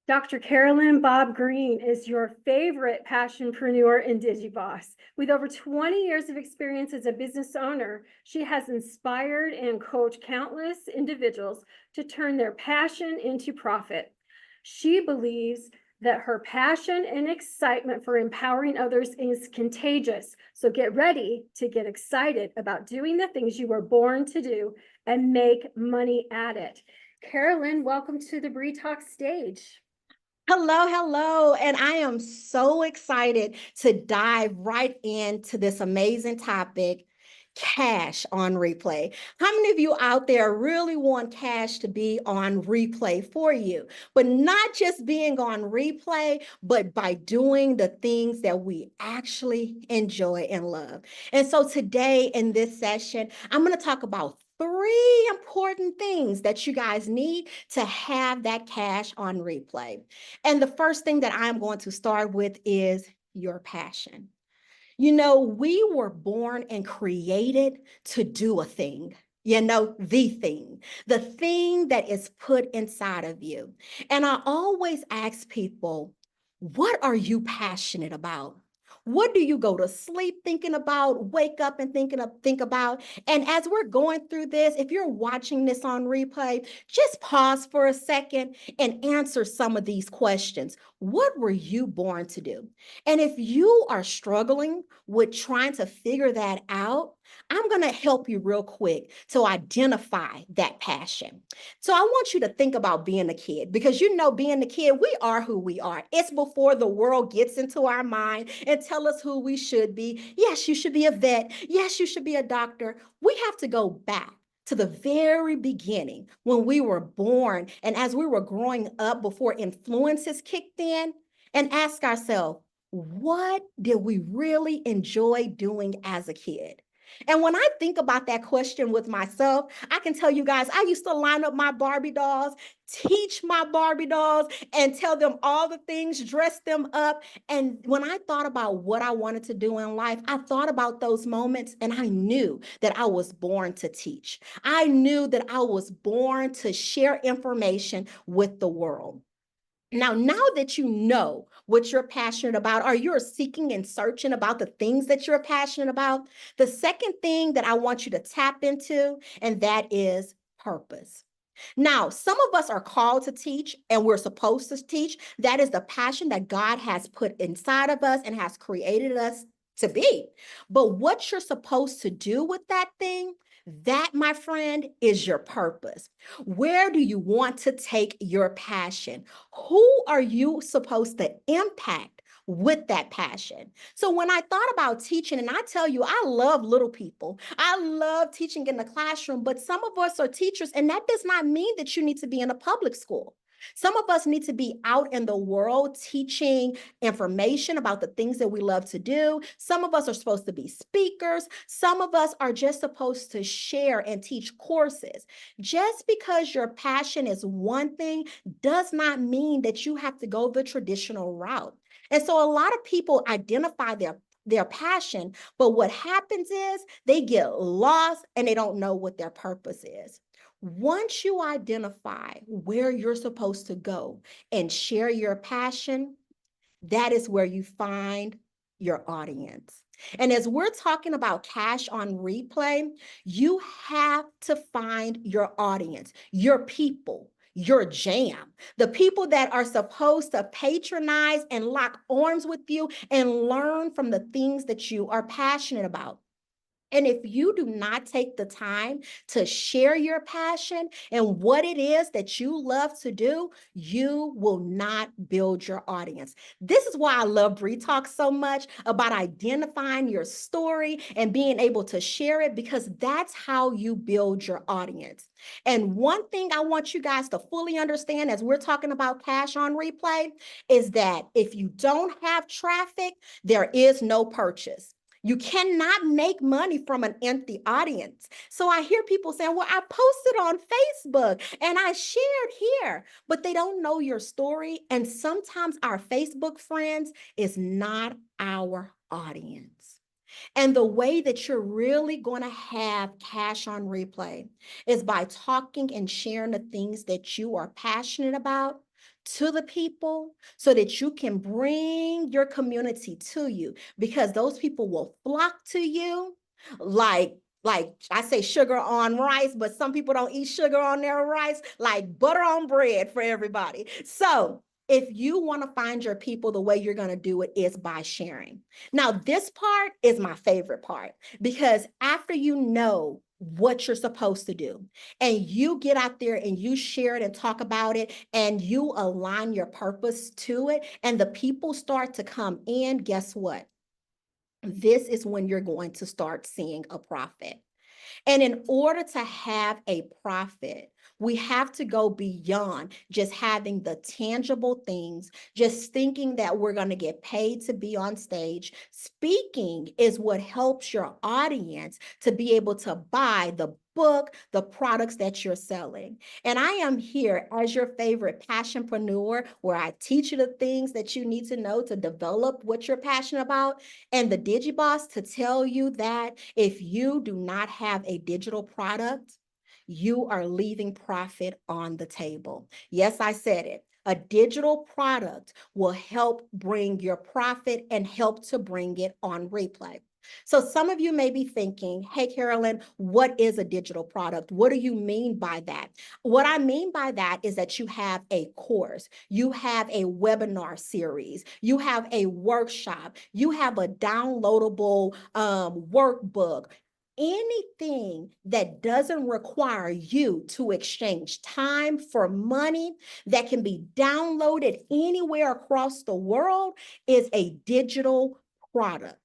Dr. Carolyn Bobb-Green is your favorite passionpreneur and digi-boss. With over 20 years of experience as a business owner, she has inspired and coached countless individuals to turn their passion into profit. She believes that her passion and excitement for empowering others is contagious. So get ready to get excited about doing the things you were born to do and make money at it. Carolyn, welcome to the BRI Talks stage. Hello, hello. And I am so excited to dive right into this amazing topic, cash on replay. How many of you out there really want cash to be on replay for you? But not just being on replay, but by doing the things that we actually enjoy and love. And so today in this session, I'm going to talk about three important things that you guys need to have that cash on replay. And the first thing that I'm going to start with is your passion. You know, we were born and created to do a thing. The thing that is put inside of you. And I always ask people, what are you passionate about? What do you go to sleep thinking about, wake up and think about? And as we're going through this, if you're watching this on replay, just pause for a second and answer some of these questions. What were you born to do? And if you are struggling with trying to figure that out, I'm going to help you real quick to identify that passion. So I want you to think about being a kid, because being a kid, we are who we are. It's before the world gets into our mind and tell us who we should be. Yes, you should be a vet. Yes, you should be a doctor. We have to go back to the very beginning when we were born and as we were growing up before influences kicked in, and ask ourselves, what did we really enjoy doing as a kid? And when I think about that question with myself, I can tell you guys, I used to line up my Barbie dolls, teach my Barbie dolls, and tell them all the things, dress them up. And when I thought about what I wanted to do in life, I thought about those moments and I knew that I was born to teach. I knew that I was born to share information with the world. Now that you know what you're passionate about, or you're seeking and searching about the things that you're passionate about, the second thing that I want you to tap into, and that is purpose. Now, some of us are called to teach and we're supposed to teach. That is the passion that God has put inside of us and has created us to be. But what you're supposed to do with that thing, that, my friend, is your purpose. Where do you want to take your passion? Who are you supposed to impact with that passion? So when I thought about teaching, and I tell you, I love little people. I love teaching in the classroom, but some of us are teachers, and that does not mean that you need to be in a public school. Some of us need to be out in the world teaching information about the things that we love to do. Some of us are supposed to be speakers. Some of us are just supposed to share and teach courses. Just because your passion is one thing does not mean that you have to go the traditional route. And so a lot of people identify their passion, but what happens is they get lost and they don't know what their purpose is. Once you identify where you're supposed to go and share your passion, that is where you find your audience. And as we're talking about cash on replay, you have to find your audience, your people, your jam, the people that are supposed to patronize and lock arms with you and learn from the things that you are passionate about. And if you do not take the time to share your passion and what it is that you love to do, you will not build your audience. This is why I love BRI Talks so much, about identifying your story and being able to share it, because that's how you build your audience. And one thing I want you guys to fully understand as we're talking about cash on replay is that if you don't have traffic, there is no purchase. You cannot make money from an empty audience. So I hear people saying, well, I posted on Facebook and I shared here, but they don't know your story. And sometimes our Facebook friends is not our audience. And the way that you're really going to have cash on replay is by talking and sharing the things that you are passionate about to the people so that you can bring your community to you, because those people will flock to you like I say sugar on rice, but some people don't eat sugar on their rice, like butter on bread for everybody. So if you want to find your people, the way you're going to do it is by sharing. Now, this part is my favorite part, because after you know what you're supposed to do and you get out there and you share it and talk about it and you align your purpose to it and the people start to come in, guess what? This is when you're going to start seeing a profit. And in order to have a profit, we have to go beyond just having the tangible things, just thinking that we're going to get paid to be on stage. Speaking is what helps your audience to be able to buy the book, the products that you're selling. And I am here as your favorite passionpreneur, where I teach you the things that you need to know to develop what you're passionate about. And the digi-boss to tell you that if you do not have a digital product, you are leaving profit on the table. Yes, I said it. A digital product will help bring your profit and help to bring it on replay. So some of you may be thinking, hey, Carolyn, what is a digital product? What do you mean by that? What I mean by that is that you have a course, you have a webinar series, you have a workshop, you have a downloadable workbook, anything that doesn't require you to exchange time for money, that can be downloaded anywhere across the world, is a digital product.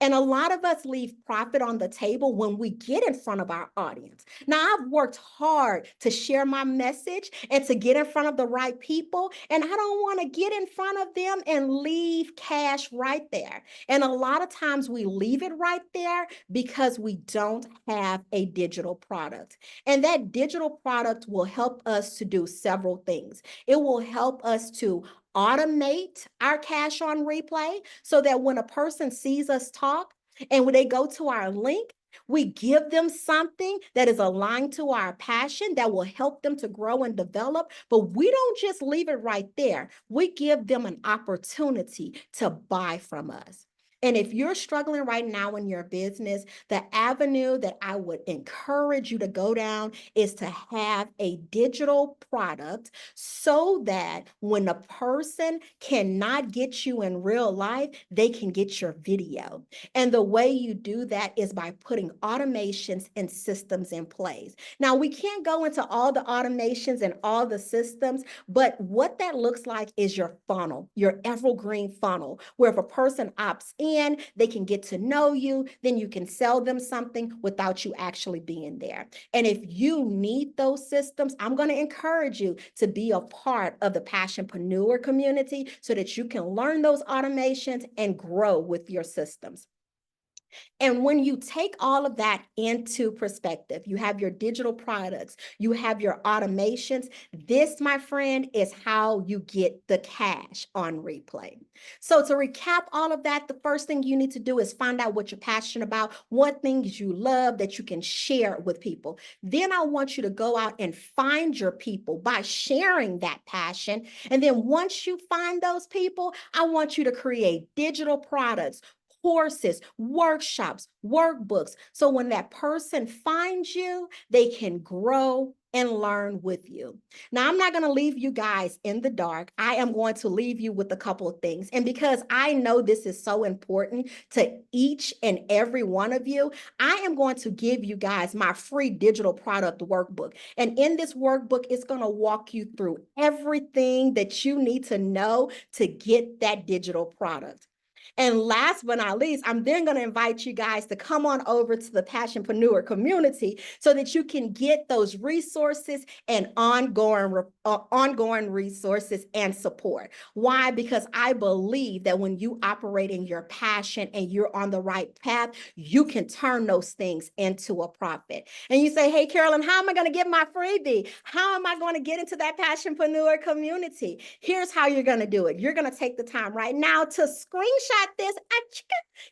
And a lot of us leave profit on the table when we get in front of our audience. Now, I've worked hard to share my message and to get in front of the right people, and I don't want to get in front of them and leave cash right there. And a lot of times we leave it right there because we don't have a digital product. And that digital product will help us to do several things. It will help us to automate our cash on replay so that when a person sees us talk and when they go to our link, we give them something that is aligned to our passion that will help them to grow and develop. But we don't just leave it right there. We give them an opportunity to buy from us. And if you're struggling right now in your business, the avenue that I would encourage you to go down is to have a digital product so that when a person cannot get you in real life, they can get your video. And the way you do that is by putting automations and systems in place. Now, we can't go into all the automations and all the systems, but what that looks like is your funnel, your evergreen funnel, where if a person opts in, they can get to know you, then you can sell them something without you actually being there. And if you need those systems, I'm going to encourage you to be a part of the passionpreneur community so that you can learn those automations and grow with your systems. And when you take all of that into perspective, you have your digital products, you have your automations. This, my friend, is how you get the cash on replay. So to recap all of that, the first thing you need to do is find out what you're passionate about, what things you love that you can share with people. Then I want you to go out and find your people by sharing that passion. And then once you find those people, I want you to create digital products, courses, workshops, workbooks. So when that person finds you, they can grow and learn with you. Now, I'm not going to leave you guys in the dark. I am going to leave you with a couple of things. And because I know this is so important to each and every one of you, I am going to give you guys my free digital product workbook. And in this workbook, it's going to walk you through everything that you need to know to get that digital product. And last but not least, I'm then going to invite you guys to come on over to the Passionpreneur community so that you can get those resources and ongoing resources and support. Why? Because I believe that when you operate in your passion and you're on the right path, you can turn those things into a profit. And you say, hey, Carolyn, how am I going to get my freebie? How am I going to get into that Passionpreneur community? Here's how you're going to do it. You're going to take the time right now to screenshot got this.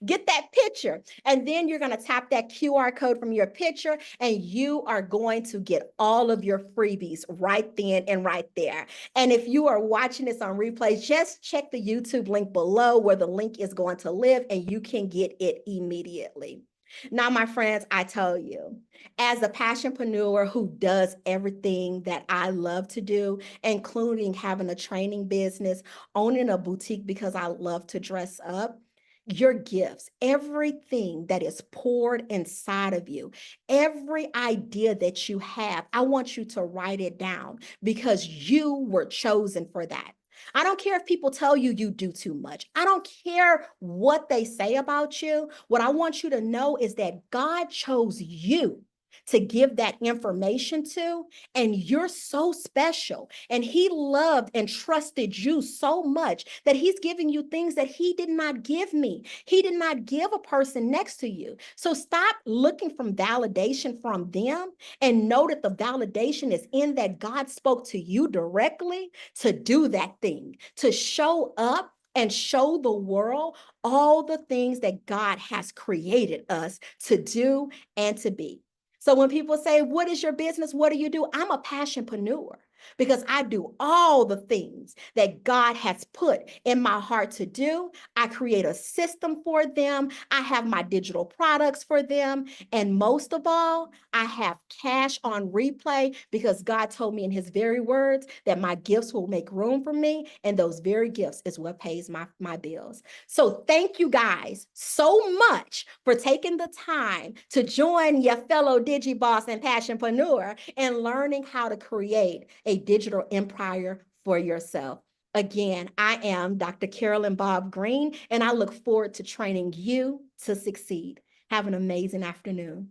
Get that picture. And then you're going to tap that QR code from your picture, and you are going to get all of your freebies right then and right there. And if you are watching this on replay, just check the YouTube link below where the link is going to live, and you can get it immediately. Now, my friends, I tell you, as a passionpreneur who does everything that I love to do, including having a training business, owning a boutique because I love to dress up, your gifts, everything that is poured inside of you, every idea that you have, I want you to write it down because you were chosen for that. I don't care if people tell you you do too much. I don't care what they say about you. What I want you to know is that God chose you to give that information to, and you're so special. And he loved and trusted you so much that he's giving you things that he did not give me. He did not give a person next to you. So stop looking for validation from them and know that the validation is in that God spoke to you directly to do that thing, to show up and show the world all the things that God has created us to do and to be. So when people say, what is your business? What do you do? I'm a passionpreneur because I do all the things that God has put in my heart to do. I create a system for them. I have my digital products for them. And most of all, I have cash on replay because God told me in his very words that my gifts will make room for me. And those very gifts is what pays my bills. So thank you guys so much for taking the time to join your fellow digi-boss and passionpreneur and learning how to create a digital empire for yourself. Again, I am Dr. Carolyn Bobb-Green, and I look forward to training you to succeed. Have an amazing afternoon.